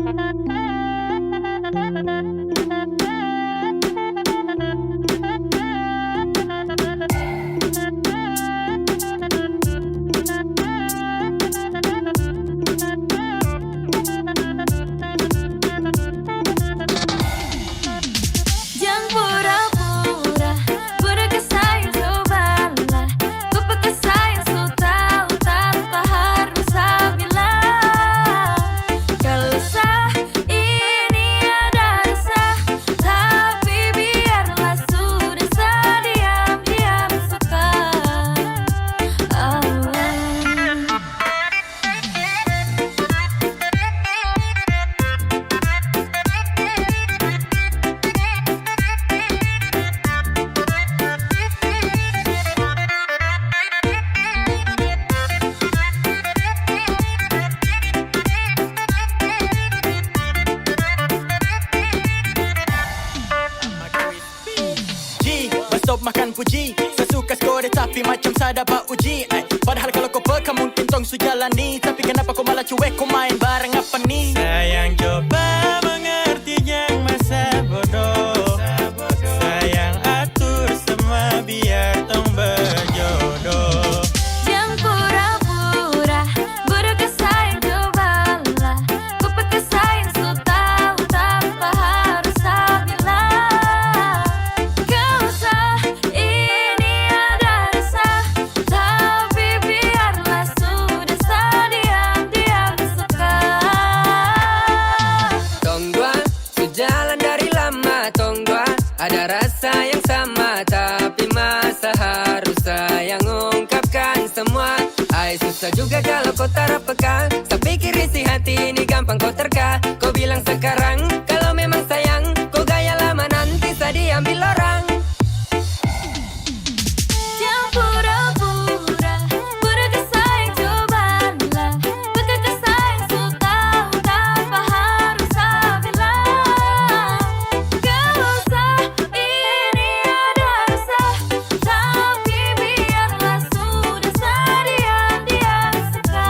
Jangan pura-pura, pura kesayang cobalah. Ku pakai sayang so tahu tanpa harus bilang. Kalau sah ini ada rasa, tapi biarlah sudah sah diam-diam suka. G, stop makan puji. Saya suka skor dia tapi macam saya dapat uji. Padahal kalau kau peka mungkin tong su jalani. Tapi kenapa kau malah cuek, kau main bareng apa nih? Sayang coba mengerti yang masa bodoh. Sayang atur semua biar tong berjodoh. Jangan pura-pura, pura kesayang cobalah. Ku pakai sayang so tahu tanpa harus bilang. Kau sah ini ada rasa, tapi biarlah sudah sah diam-diam suka. Tong dua sejalan dari lama, tong dua ada rasa yang sama, tapi masa harus sayang ungkapkan semua. Ay susah juga kalau kau tak peka. Saya pikir isi hati ini gampang kau terka. Kau bilang sekarang kalau memang sayang, kau gaya lama nanti saya diambil orang. Jangan pura-pura, pura kesayang cobalah. Pakai kesayang so tahu tanpa harus bilang. Kalau sah ini ada rasa, tapi biarlah sudah sah diam-diam suka.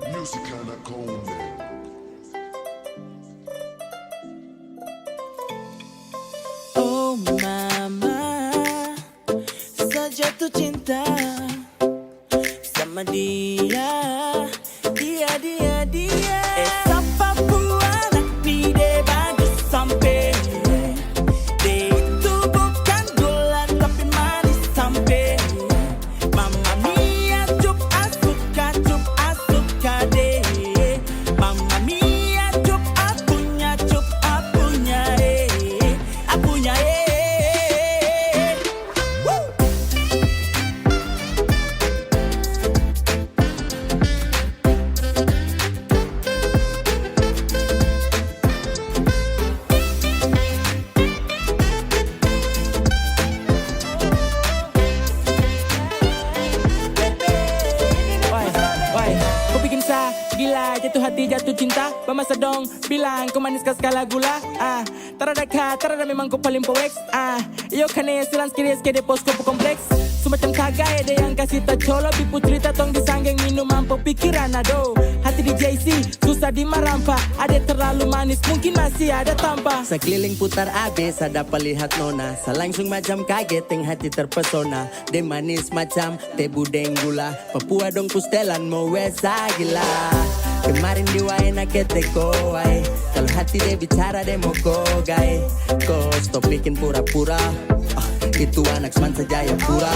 Music kinda cold, man. Oh mama, saya jatuh cinta sama dia. Siapa buat ni dia bagus sampai. Dia itu bukan gula tapi manis sampai. Mama mia cup asuka deh. Mama mia cup apunya Woo! Kau bikin saya gila, jatuh hati, jatuh cinta. Bermasa dong, bilang kau manis kau skala gula. Tarada ka, tarada memang kau paling poeks. Iyo kane silang skiri skede pos kau kompleks. Semacam kagak ada yang kasih tak colo. Bipu cerita tong disanggeng minum mampu pikiran ado. Hati di JC, susah di marampa. Ada terlalu manis, mungkin masih ada tanpa. Sekeliling putar abis, ada lihat nona. Langsung macam kaget, yang hati terpesona. De manis macam teh budeng gula. Papua dong pustelan mau wesa gila. Kemarin di waena kete koai. Kalau hati dia bicara dia mau kogai. Kau stop bikin pura-pura. Itu anak semansa Jayapura.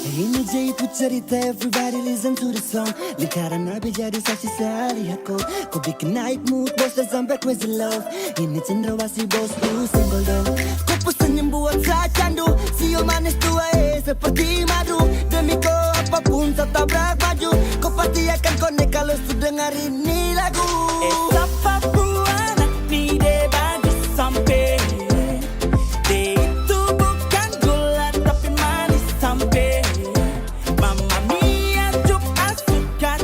Ini Jaipur cerita, everybody listen to the song. Lingkaran nabi jadi saksi sehari aku. Kau bikin naik mood bos dan sampai crazy love. Ini cendrawasih bos lu single dong. Kau pun senyum buat saya candu. Siul manis tua seperti madu. Demi kau apapun tetap tabrak baju. Kau pasti akan connect kalau sudah dengar ini lagu. Papua anak ni de bagus sampai. De itu bukan gula tapi manis sampai. Mamma mia cup asuka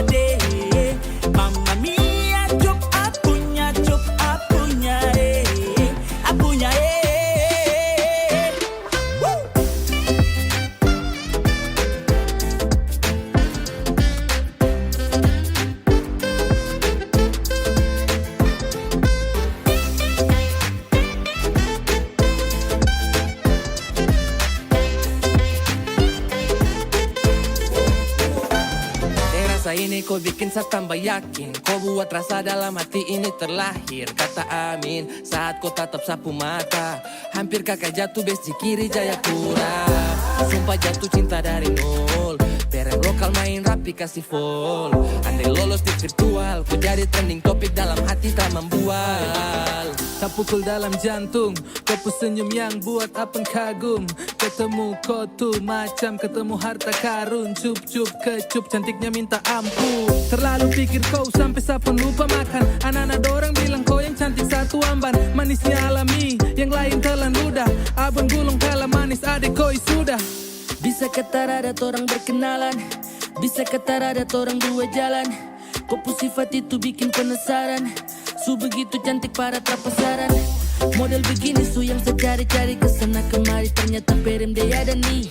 de. Mamma mia cup apunya apunya Woo! Rasa ini kau bikin saya tambah yakin. Kau buat rasa dalam hati ini terlahir. Kata amin saat kau tatap sapu mata. Hampir kakak jatuh bes di kiri Jayapura. Sumpah jatuh cinta dari nol. Pereng lokal main rapi kasih full. Andai lolos di virtual, kau jadi trending topik dalam hati tak membual. Tak pukul dalam jantung, kau pun senyum yang buat apeng kagum. Ketemu kau tuh macam ketemu harta karun. Cup-cup kecup cantiknya minta ampun. Terlalu pikir kau sampai saya pun lupa makan. Anak-anak dorang bilang kau yang cantik satu amban. Manisnya alami, yang lain telan ludah. Abang gulung kalah manis adik koi sudah. Bisa kata ada orang berkenalan, bisa kata ada orang dua jalan. Kau pun sifat itu bikin penasaran. Su begitu cantik para terpasaran. Model begini su yang saya cari-cari kesana kemari. Ternyata perem dia ada nih.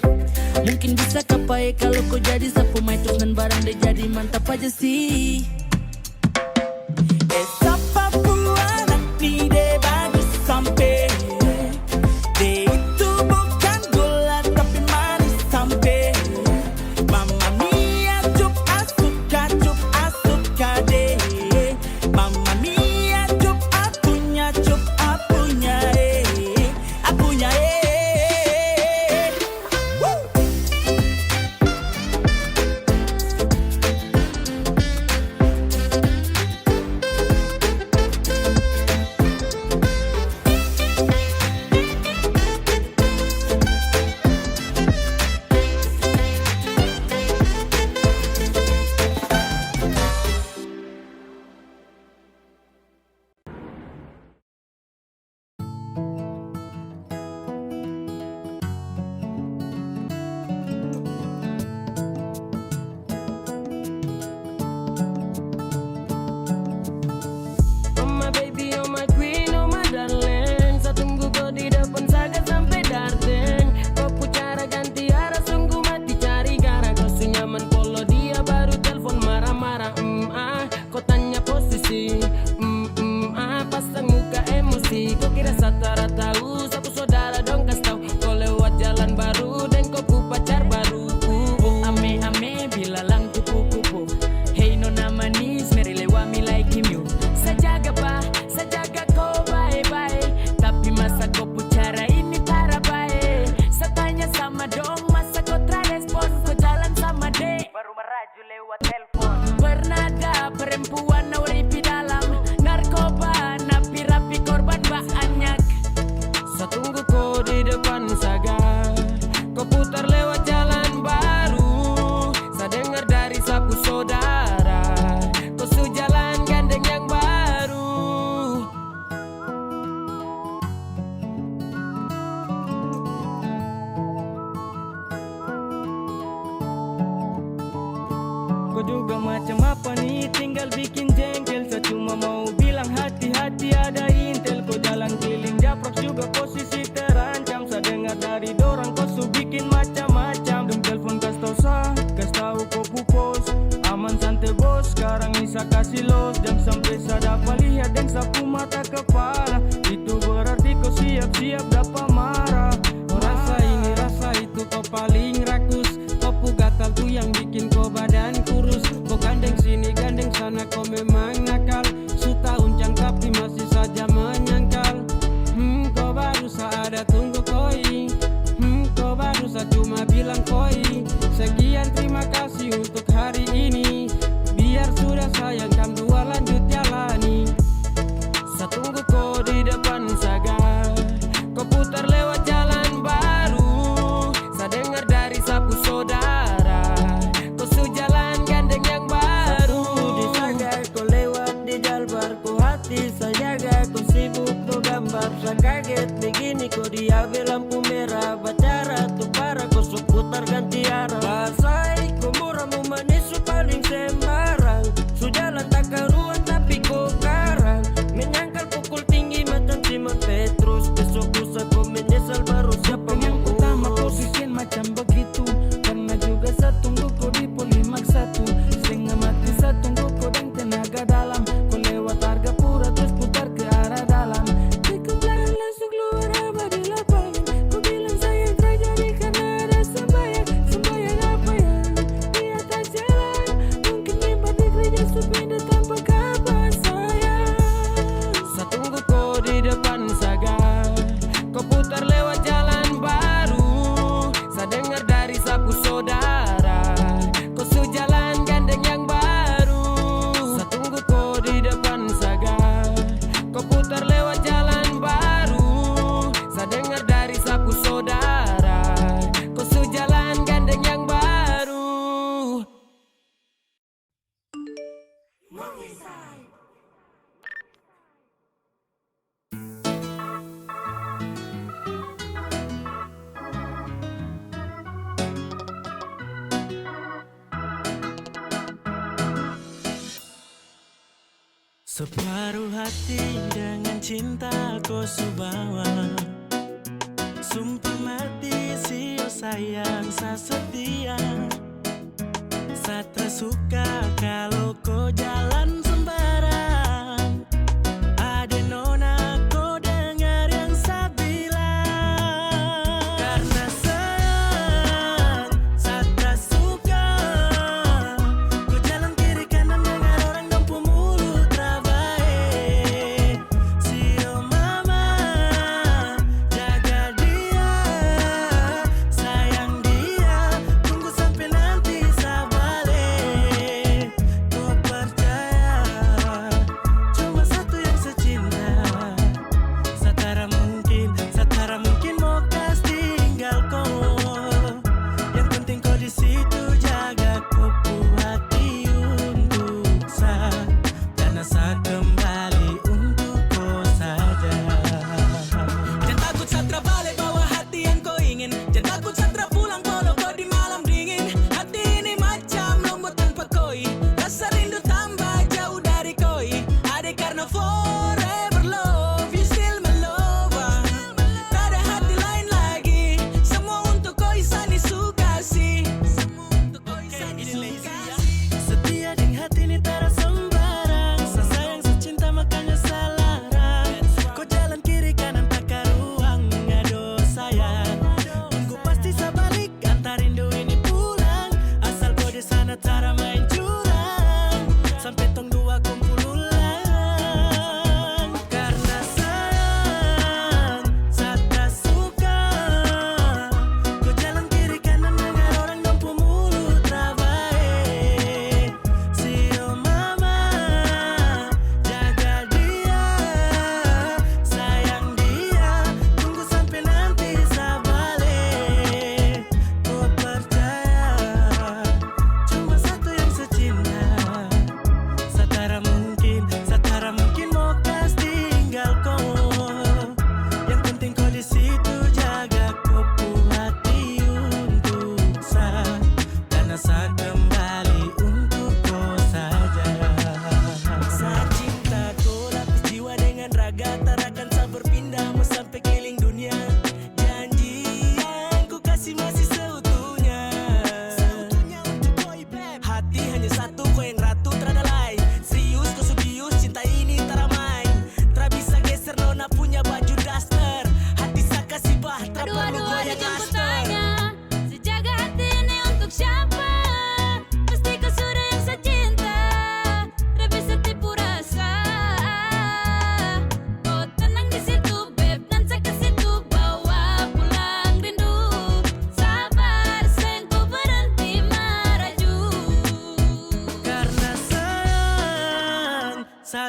Mungkin bisa kapai kalau kau jadi sapu main terus dan barang dia jadi mantap aja sih. Papua anak ni de bagus sampai. De itu bukan gula tapi manis sampai. Mamma mia cup asuka de. Mamma mia cup apunya Woo! Oh my baby, oh my queen, oh my darling. Saya tunggu kau di depan saga sampai Darden. Kau pu cara ganti arah sungguh mati cari gara. Kau su nyaman polo dia baru telepon marah-marah. Kau tanya posisi. Pasang muka emosi. Kau kira satara tahu sapu saudara dong kas tahu. Kau lewat jalan baru dan kau pu pacar baru. Ame bila lang kupu-kupu. Hey nona manis, meri lewa me like him you. Sajaga kau bye-bye. Tapi masa kau pu cara ini para baik. Saya sama dong masa kau transpon. Kau jalan sama dek baru meraju lewat telepon. Pernah ada perempuan nauripi dalam narkoba. Napi rapi korban banyak. Saya tunggu kau di depan saga. Kau putar lewat jalan baru. Saya dengar dari sapu saudara. Kau su jalan gandeng yang baru. Kau juga macam apa nih tinggal bikin jengkel. Saya cuma mau bilang hati-hati ada intel. Kau jalan keliling japrak juga posisi terancam. Saya dengar dari dorang kau su bikin macam-macam. Dong telepon kas tau kau pupos. Aman santai bos sekarang bisa kasih los. Jam sampai saya dapat lihat dan sapu mata kepala. Itu berarti kau siap-siap dapat marah. Rasa ini rasa itu kau paling rakus. Kau pu gatal tuh yang bikin kau badan kurus. Kau gandeng sini gandeng sana kau memang nakal. Suta uncang tapi masih saja menyangkal. Kau baru saada tunggu koi. bilang koi. Sekian terima kasih untuk hari ini. Biar sudah sayang kam dua lanjut jalani. Saya tunggu kau di depan saga. Kau putar lewat jalan baru. Saya dengar dari sapu saudara. Kau su jalan gandeng yang baru. Di saga kau lewat di jalbar. Kau hati saya jaga. Kau sibuk tuh gambar. Saya kaget begini kau diambil lampu merah. Bacara tuh para kau su putar ganti arah. Basai kau murah manis su paling sembarang. Su jalan tak karuan tapi kau karang. Menyangkal pukul tinggi macam Simon Petrus. Besok lusa kau menyesal baru siapa Yang mau pertama kau urus. bikin macam begitu. Karena juga saya tunggu kau di Polimak 1. Setengah mati saya tunggu kau dengan tenaga dalam. Kau lewat harga pura terus putar ke arah dalam. Ikut belakang langsung keluar apa di lapangan. Kau bilang sayang terjadi karena ada sembayang. Sembayang apa ya? Di atas jalan. Mungkin mimpi di gereja sepindah tanpa kabar sayang. Saya tunggu kau di depan saga. Kau putar lewat jalan baru. Saya dengar dari sapu saudara. Kau su jalan gandeng yang baru. Saya tunggu kau di depan saga. Kau putar lewat jalan baru. Saya dengar dari sapu saudara. Kau su jalan gandeng yang baru. Separuh hati dengan cinta kau subawa. Sumpah mati sio sayang sa setia. Sa tersuka kalau kau jalan sembarang. Ada nona kau dengar yang sa bilang. Karena sayang sa tersuka. Kau jalan kiri kanan dengan orang dan pemulut trabae. Sio mama jaga dia. Sayang dia. Tunggu sampai nanti sa balik. Kau percaya.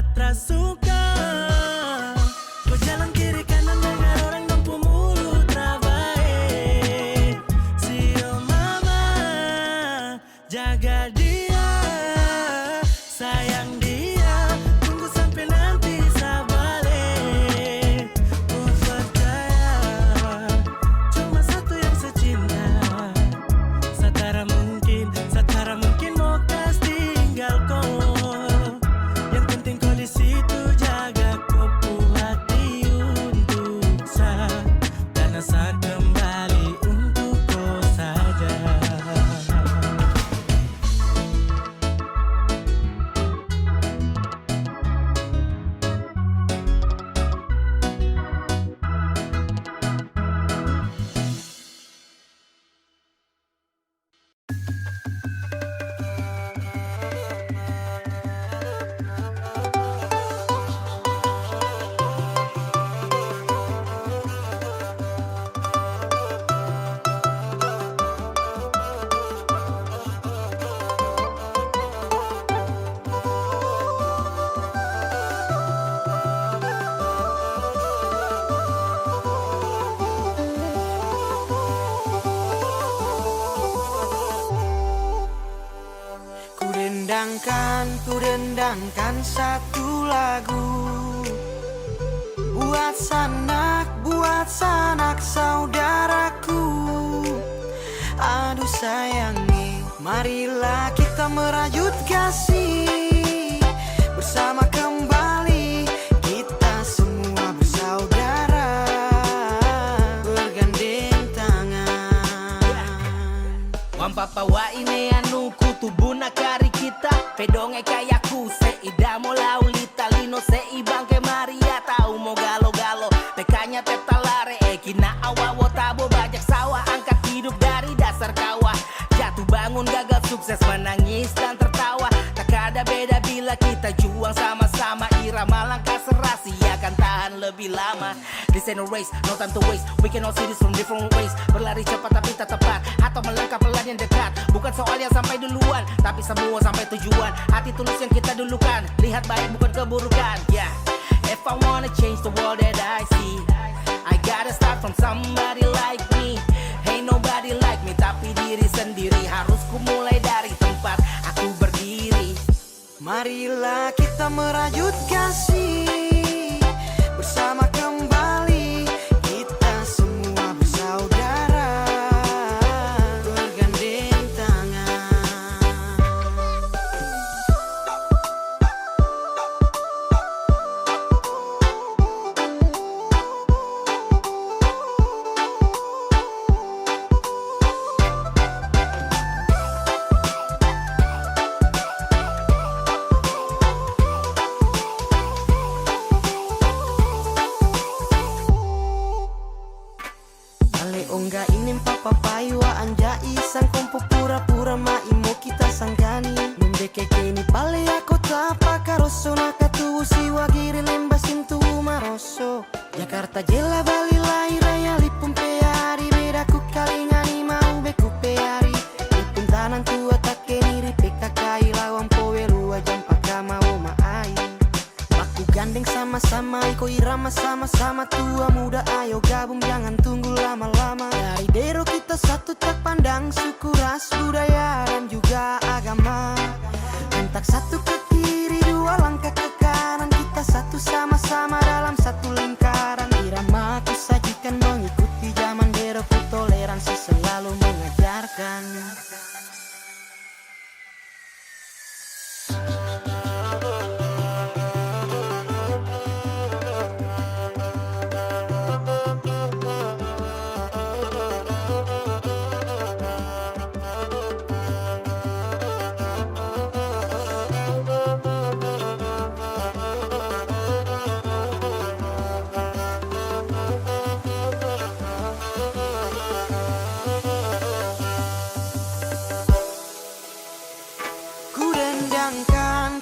patra suka. Kau jalan kiri kanan dengar orang mampu mulut trabae. Sio mama, jaga dia, sayang dia, tunggu sampai nanti sabale. Ku percaya cuma satu yang secinta. Satara mungkin mau kas tinggal kau. Yang penting kau di situ jaga kopu hati untuk dan saat kembali untuk kau saja. Ku dendangkan satu lagu buat sanak saudaraku. Aduh sayangi, marilah kita merajut kasih bersama kembali. Kita semua bersaudara, bergandeng tangan. Wampapa wa ine anu kutubuna kari kita. Pedonge kayaku seida mo laulita lino seibang ke Maria tahu mo galo-galo. Tekanya tetalare kina awawo tabo bajak sawah. Angkat hidup dari dasar kawah. Jatuh bangun gagal sukses menangis dan tertawa. Tak ada beda bila kita juang sama-sama. Irama langkah serasi akan tahan lebih lama. This ain't a race, no time to waste. We can all see this from different ways. Berlari cepat tapi tak tepat, atau melangkah pelan yang dekat. Bukan soal yang sampai duluan, tapi semua sampai tujuan. Hati tulus yang kita dulukan, lihat baik bukan keburukan. Yeah, if I wanna change the world that I see, I gotta start from somebody like me. Ain't nobody like me, tapi diri sendiri. Harus ku mulai dari tempat aku berdiri. Marilah kita merajut kasih bersama kembali. Kita semua bersaudara, bergandeng tangan. Ongga inin papa payua anjai sang kompo pura-pura maimo kita sanggani. Membeke kini pale aku tapa karoso nakatu siwa giri lemba sintu maroso. Jakarta jela Bali lai raya lipum peari bedaku kalingani mau beku peari. Lipum tanang tua tak keniri pekakai lawang powe lua jam paka mau maai. Aku gandeng sama-sama, iko irama sama-sama. Tua muda ayo gabung jangan tunggu lama-lama. Dari dero kita satu tak pandang suku ras budaya dan juga agama. Hentak satu ke kiri dua langkah ke kanan. Kita satu sama-sama dalam satu lingkaran. Irama aku sajikan mengikuti zaman dero ku toleransi selalu mengajarkan.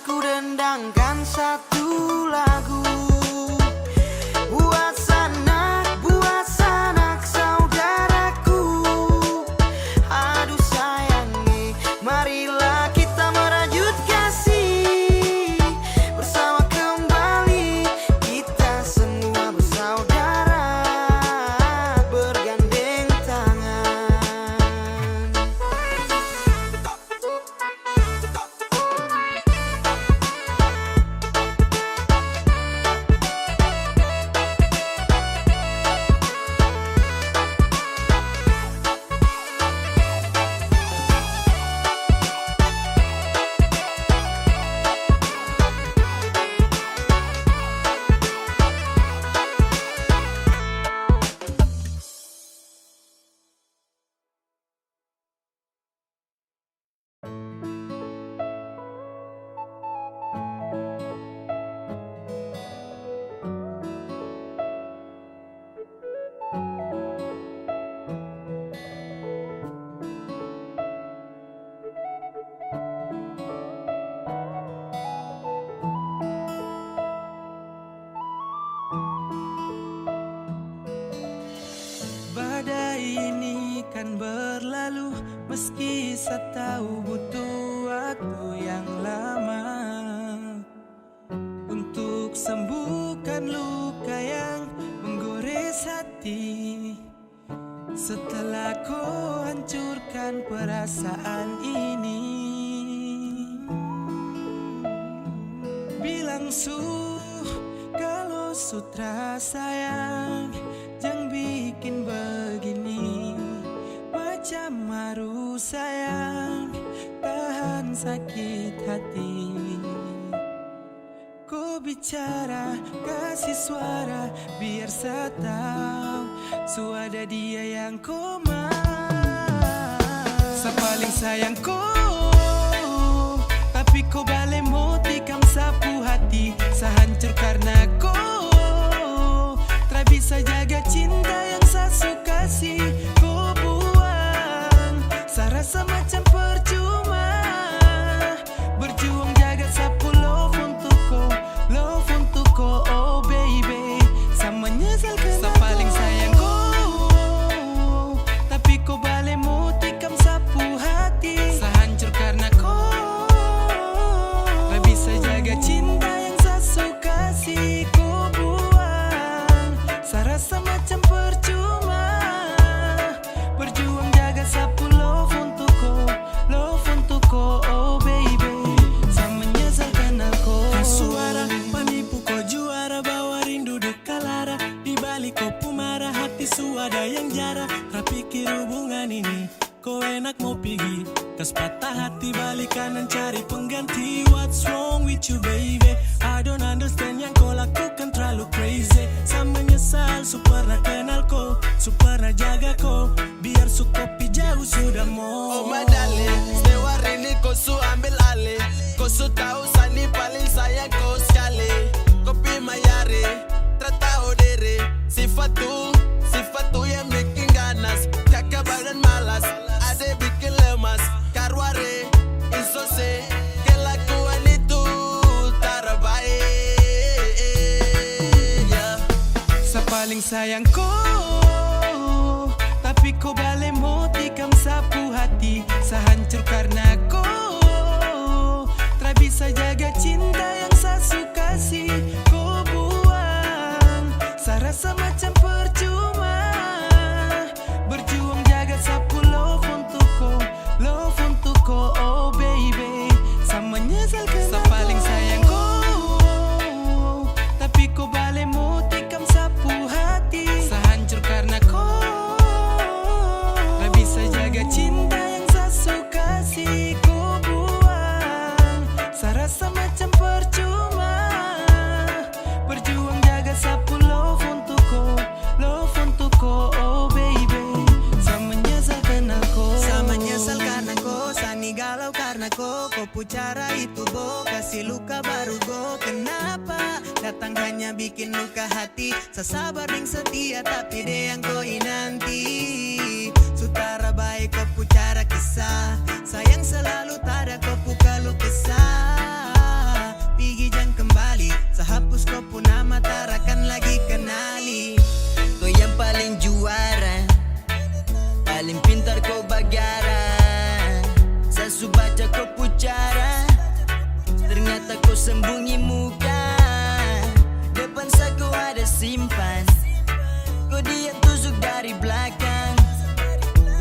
Ku dendangkan satu lagu buat sanak saudaraku. Aduh sayangi, marilah kita merajut kasih bersama kembali. lalu, meski saya tahu butuh waktu yang lama untuk sembuhkan luka yang menggores hati. Setelah kau hancurkan perasaan ini, bilang kalau sutra sayang, jangan bikin begini. Macam harus sayang, tahan sakit hati. Kau bicara, kasih suara, biar saya tahu suara dia yang kau mau. Saya paling sayang kau, tapi kau balik mau tikam sapu hati. Saya hancur karena kau tak bisa jaga cinta yang saya suka kasih. Kau buang, saya rasa macam percuma berjuang jaga sapu love untuk kau, oh baby. Saya menyesal karena paling sayang kau, tapi kau balik mau tikam sapu hati. Saya hancur karena kau tak bisa jaga cinta yang saya suka kasih. Kau buang, saya rasa macam percuma berjuang jaga sapu love untuk kau, oh baby. Saya menyesal kenal kau. Suara penipu kau juara, bawa rindu dekat lara. Di balik kau pemarah, hati suada yang jara. Tapi pikir hubungan ini kau enak mau pergi, kas patah hati balik kanan cari pengganti. What's wrong with you baby? I don't understand yang kau lakukan terlalu crazy. Saya menyesal su pernah kenal kau, su pernah jaga kau, biar su kopi jauh sudah mau. Oh my darling, setiap ini kau su ambil alih. Kau su tahu Sani paling sayang kau sekali. Kopi mayari, tak tahu diri. Sifat tu yang bikin ganas. Kakak badan malas, ade bikin lemas. Karware, insose, kelakuan itu tak baik. Yeah. Saya paling sayang kau, tapi kau balik mau tikam sapu hati. Saya hancur karena kau tak bisa jaga cinta yang saya suka kasih. Kau buang, saya rasa macam percuma berjuang jaga sapu love untuk kau, oh baby. Saya menyesal karena saya paling sayang kau, tapi kau balik mau tikam sapu hati. Saya hancur karena kau tak bisa jaga cinta yang saya suka kasih. Kau buang, saya rasa macam percuma berjuang jaga sapu love untuk kau, oh baby. Saya menyesal kenal kau. Saya menyesal karena kau, Sani galau karena kau pucara itu bo, kasih luka baru go. Kenapa datang hanya bikin luka hati? Saya sabar dan setia tapi dia yang kau inanti. Sutara baik kau pucara kisah, sayang selalu tak ada kau kalau kisah. Pergi jangan kembali, saya hapus kau pun nama tarakan lagi kenali. Kau yang paling juara, paling pintar kau bagara. Saya su baca kau pucara, ternyata kau sembunyi muka. Depan saya kau ada simpan, kau diam tusuk dari belakang.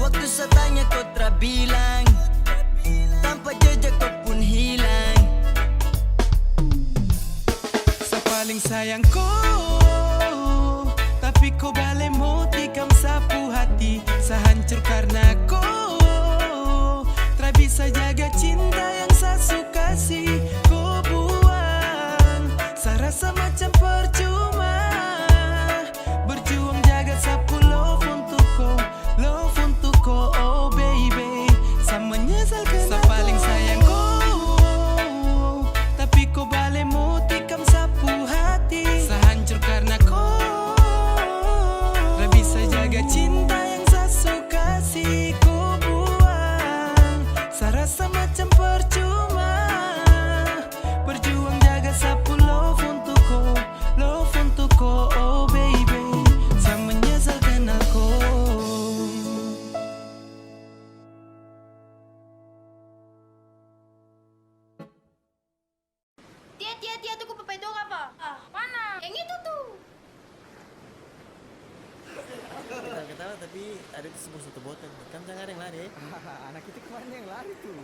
Waktu saya tanya kau terbilang, tanpa jejak kau pun hilang. Saya paling sayang kau, tapi kau balik mau tikam sapu hati. Saya hancur karena kau tak bisa jaga cinta yang saya suka kasih. Kau buang, saya rasa macam percuma berjuang jaga sapu love untuk kau, oh baby. Tia, tuh kau papai dong apa? Mana? Yang itu tuh. Ketawa-ketawa tapi ada itu sebuah satu botol. Kamu jangan ada yang lari. Anak itu kemana yang lari tuh?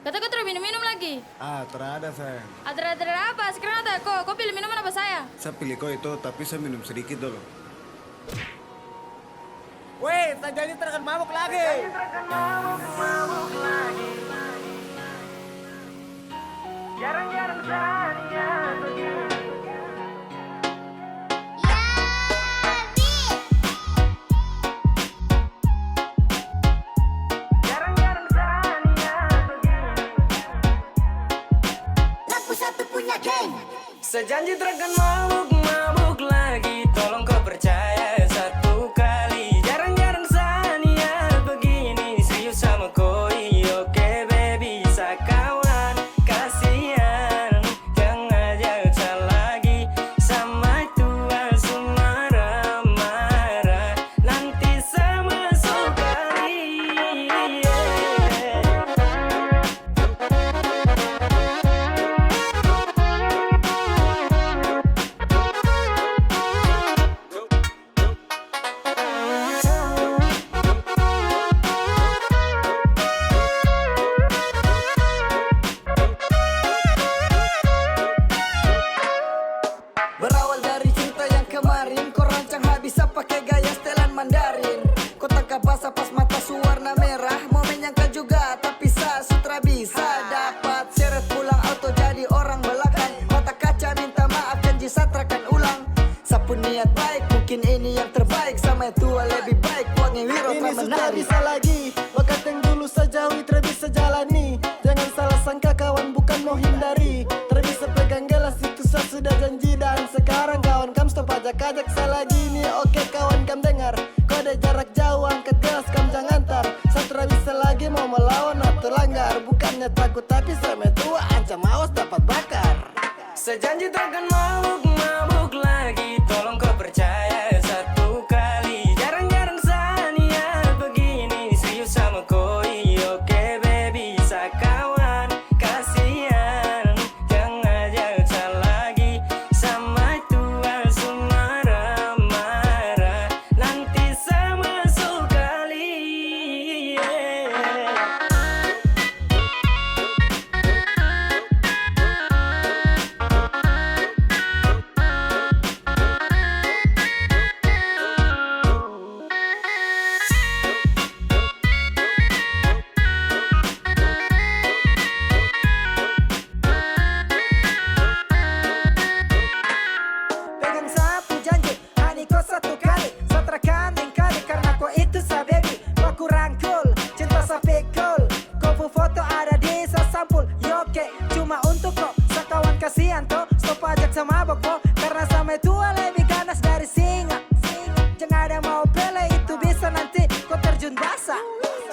Kata kau terus minum lagi. Terada sayang. Ada apa? Sekarang ada kau pilih minuman apa saya? Saya pilih kau itu, tapi saya minum sedikit dulu. Weh, tak jadi terkan mabuk lagi. Jarang-jarang saja begini. Jarang-jarang saja begini. Laku satu punya geng. Sejanji terkan mabuk lagi. Tolong kau percaya satu kali. Jarang-jarang sania begini. Serius sama koi. Oke baby, sakawan. Kasihan, jangan ajak lagi. Sama tua sumara marah. Nanti sama sekali. Berawal dari cinta yang kemarin, kau rancang habis pakai gaya setelan Mandarin. Kau tangkap basah pas mata suwarna merah, mau menyangka juga tapi sutra bisa dapat seret pulang auto jadi orang belakang. Mata kaca minta maaf janji satrakan ulang. Sapun niat baik mungkin ini yang terbaik, sama tua lebih baik wangi wiro ini sudah bisa lagi. Bakat yang dulu sejauhi bisa jalani. Jangan salah sangka kawan bukan mau hindari. Bisa pegang gelas itu saya sudah janji. Dan sekarang kawan kam stop ajak-ajak saya lagi nih. Oke kawan kam dengar, kode jarak jauh angkat gelas kam jangan antar. Saya bisa lagi mau melawan atau langgar. Bukannya takut tapi sama tua ancam awas dapat bakar. Sejanji takkan mabuk lagi. Tolong kau percaya satu kali. Jarang-jarang sania begini. Serius sama koi. Oke baby, sakawan. Kasihan, jangan ajak lagi. Sama tua sumara marah. Nanti sama sekali. Pegang sapu janji, hani kau satu kali. Satrakan yang kali karena kau itu sa baby. Kau rangkul, cinta sa pikul. Kau foto ada di sa sampul. Yoke, cuma untuk kau. Sakawan kasihan toh, stop ajak sama boko. Karena sama tua lebih ganas dari singa. Jangan ada mau pele itu bisa nanti kau terjun basah.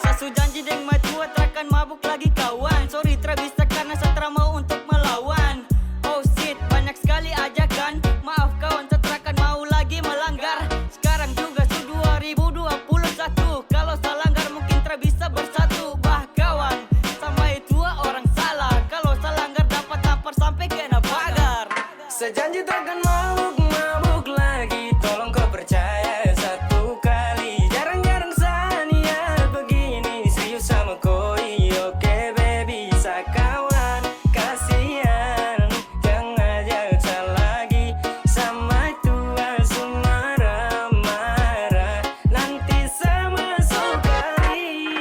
Sasu janji deng matua terakan mabuk lagi kawan. Sorry tra bisa karena satra mau untuk melawan. Oh shit, banyak sekali ajakan. Maaf kawan, setrakan mau lagi melanggar. Sekarang juga su 2021. Kalau salah langgar mungkin tra bisa bersatu. Bah kawan, sama itu orang salah. Kalau salah langgar dapat tampar sampai kena pagar. Sejanji takkan mabuk lagi. Tolong kau percaya satu kali. Jarang-jarang sania begini. Serius sama koi. Oke baby, sakawan. Kasihan, jangan ajak lagi. Sama tua sumara marah. Nanti sama sekali.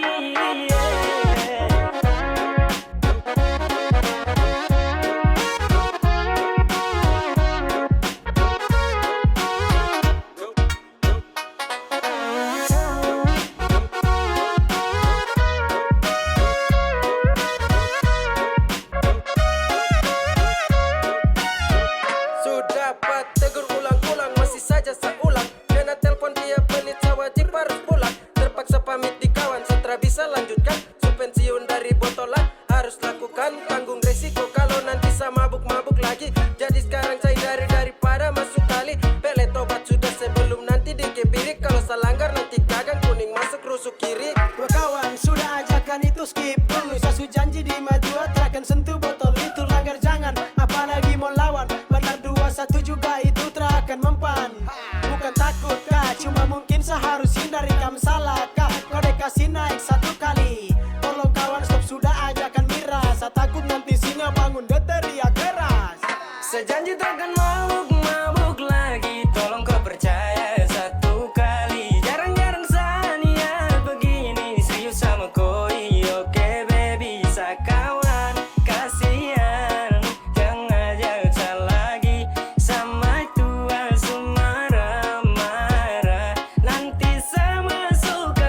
takkan mabuk lagi. Tolong kau percaya satu kali. Jarang-jarang Sania begini serius sama koi. Oke baby, sakawan kasihan. Jangan ajak lagi sama tua marah-marah. Nanti sama sekali.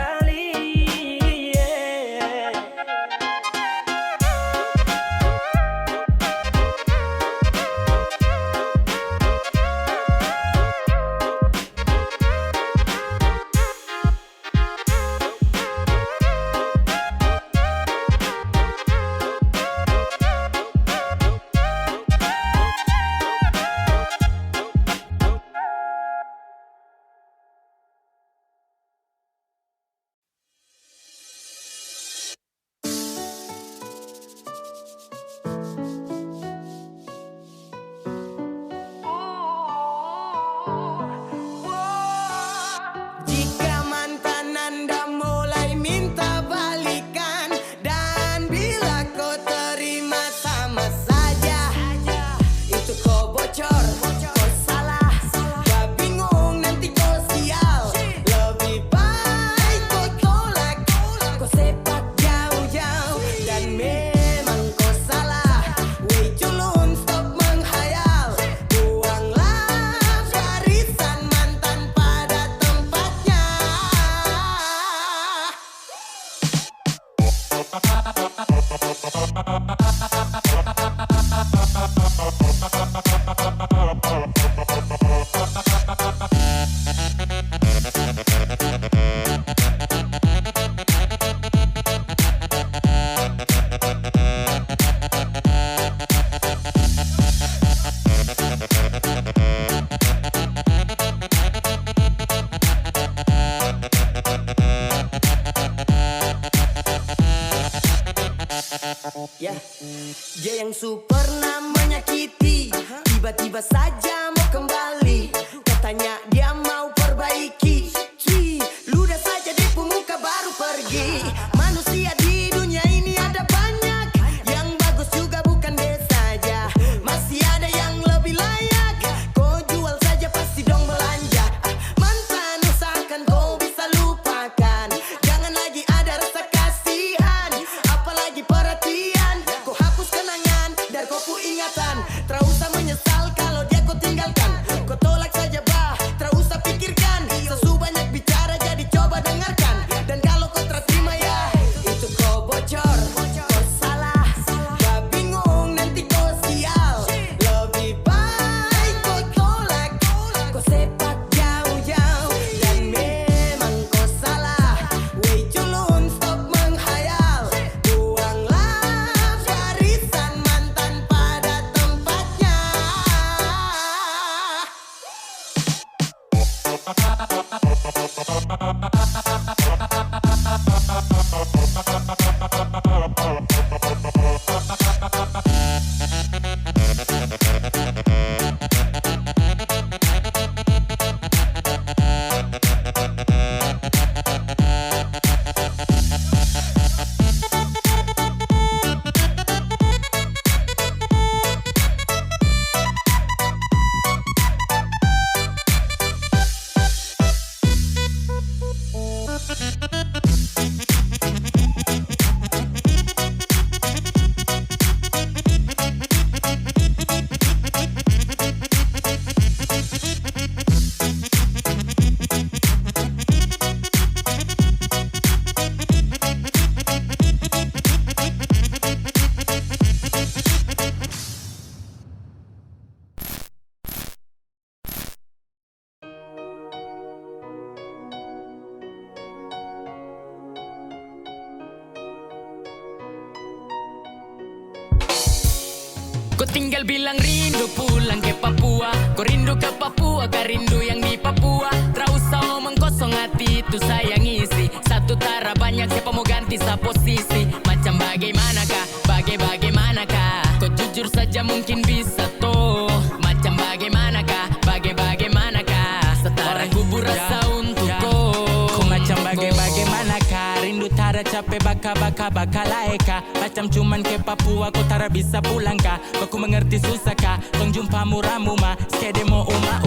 Jika mantan Anda mulai minta balikan, dan bila kau terima sama saja, itu kau bocor, kau salah, gak bingung nanti kau sial. Lebih baik kau tolak, kau sepak jauh-jauh. Dan memang kau salah, wey culun stop menghayal. Buanglah barisan mantan pada tempatnya. Ya, dia yang pernah menyakiti, tiba-tiba saja mau kembali. Katanya dia mau perbaiki. Cuy, ludah saja di pemuka baru pergi. Manusia di dunia ini ada banyak, yang bagus juga bukan dia saja. Masih ada yang lebih layak, kau jual saja pasti dong belanja. Mantan usahakan kau bisa lupakan, jangan lagi ada rasa kasihan, apalagi perhatian. Kau hapus kenangan dari kau pu ingatan. Tak usah menyesal kalau dia kau tinggalkan. Kau tolak saja bah, tak usah pikirkan. Sesu banyak bicara jadi coba dengarkan. Dan kalau kau tak terima ya, itu kau bocor, kau salah, gak bingung nanti kau sial. Lebih baik kau tolak, kau sepak jauh-jauh. Dan memang kau salah, wey culun stop menghayal. Buanglah barisan mantan pada tempatnya. Kau tinggal bilang rindu pulang ke Papua. Kau rindu ke Papua, kau rindu yang di Papua. Tak usah omong kosong, hati itu saya ngisi. Satu tara banyak, siapa mau ganti sa posisi. Macam bagaimanakah, bagaimanakah. Kau jujur saja mungkin bisa toh. Macam bagaimanakah, bagaimanakah. Setara kubur rasa untuk kau. Kau macam bagaimanakah, rindu tara capek baka laeka. Macam cuman ke Papua kau tara bisa pulang ka. Kau ku mengerti susah ka. Tong jumpa muramu ma, skede mo uma.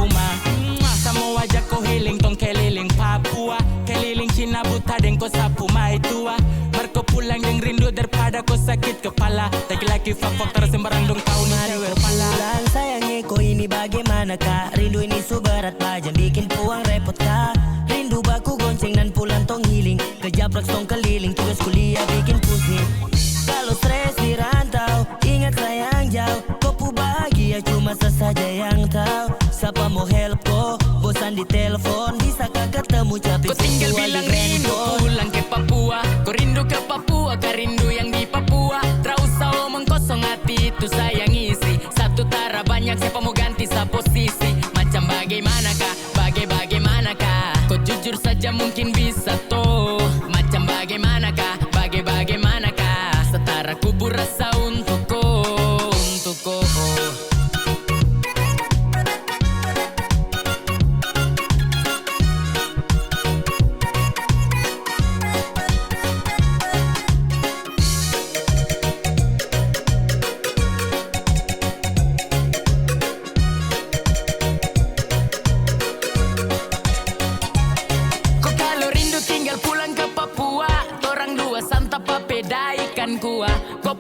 Sama wajah kau healing tong keliling Papua. Keliling Cina buta deng kau sapu mai tua. Marco pulang deng rindu daripada kau sakit kepala. Laki-laki fak terus sembarang dong kau ni kepala. Pulang sayangnya kau ini bagaimana kak? Rindu ini subarat pajang bikin puang repot kak. Rindu baku gonceng dan pulang tong healing. Kejaprak tong keliling tugas kuliah bikin pusing. Kalau stres di rantau, ingat sayang jauh. Kau pu bahagia cuma sesaja yang tahu. Siapa mau help kau? Bosan di telepon, bisakah ketemu capek? Kau tinggal bilang rindu pulang ke Papua. Kau rindu ke Papua, kau rindu yang di Papua. Tak usah omong kosong hati itu sayang isi. Satu tara banyak siapa mau ganti sa posisi. Macam bagaimanakah, bagaimanakah? Kau jujur saja mungkin bisa toh. Macam bagaimanakah, bagaimanakah? Setara kubur rasa untuk kau, untuk kau.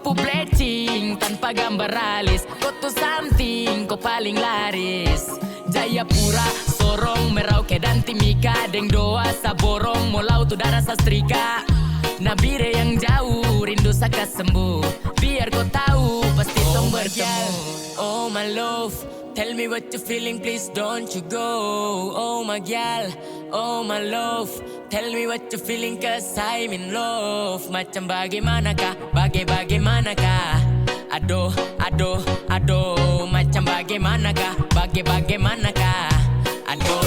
Kau bleaching tanpa gambar alis. Kau tuh something, kau paling laris. Jayapura, Sorong, Merauke dan Timika. Deng doa saborong, Molau tuh darah sastrika. Nabire yang jauh, rindu saka sembuh. Biar kau tahu, pasti tong bertemu. Oh my love, tell me what you feeling, please don't you go. Oh my gal, oh my love, tell me what you feeling cause I'm in love. Macam bagaimanakah, bagaimanakah? Aduh, macam bagaimanakah, bagaimanakah? Aduh.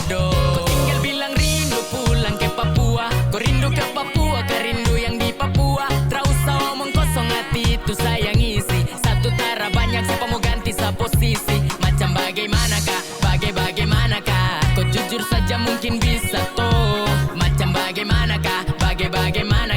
Kau tinggal bilang rindu pulang ke Papua. Kau rindu ke Papua, kau rindu yang di Papua. Tak usah omong kosong hati itu sayang isi. Satu tara banyak siapa mau ganti sa posisi. Macam bagaimanakah, bagaimanakah? Kau jujur saja mungkin bisa toh. Macam bagaimanakah, bagaimanakah?